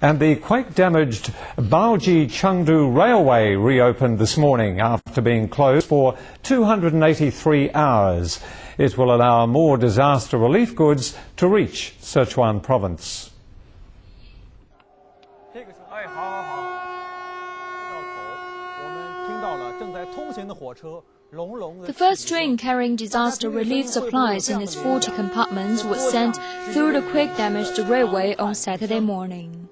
And the quake-damaged Baoji-Chengdu railway reopened this morning after being closed for 283 hours. It will allow more disaster relief goods to reach Sichuan Province. The first train carrying disaster relief supplies in its 40 compartments was sent through the quake-damaged railway on Saturday morning.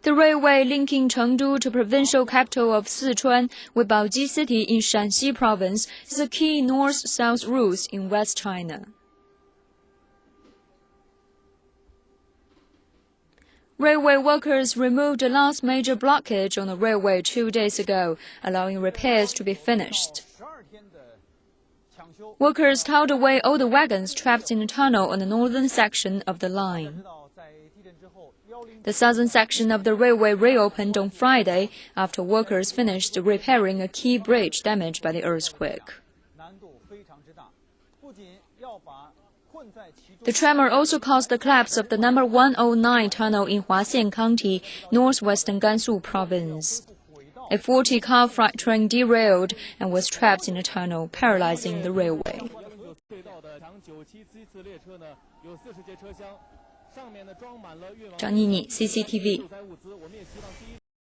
The railway linking Chengdu to provincial capital of Sichuan with Baoji City in Shaanxi Province is a key north-south route in West China. Railway workers removed the last major blockage on the railway 2 days ago, allowing repairs to be finished. Workers towed away all the wagons trapped in the tunnel on the northern section of the line. The southern section of the railway reopened on Friday after workers finished repairing a key bridge damaged by the earthquake. The tremor also caused the collapse of the number 109 tunnel in Huaxian County, northwestern Gansu Province. A 40-car freight train derailed and was trapped in a tunnel, paralyzing the railway. Zhang Nini, CCTV.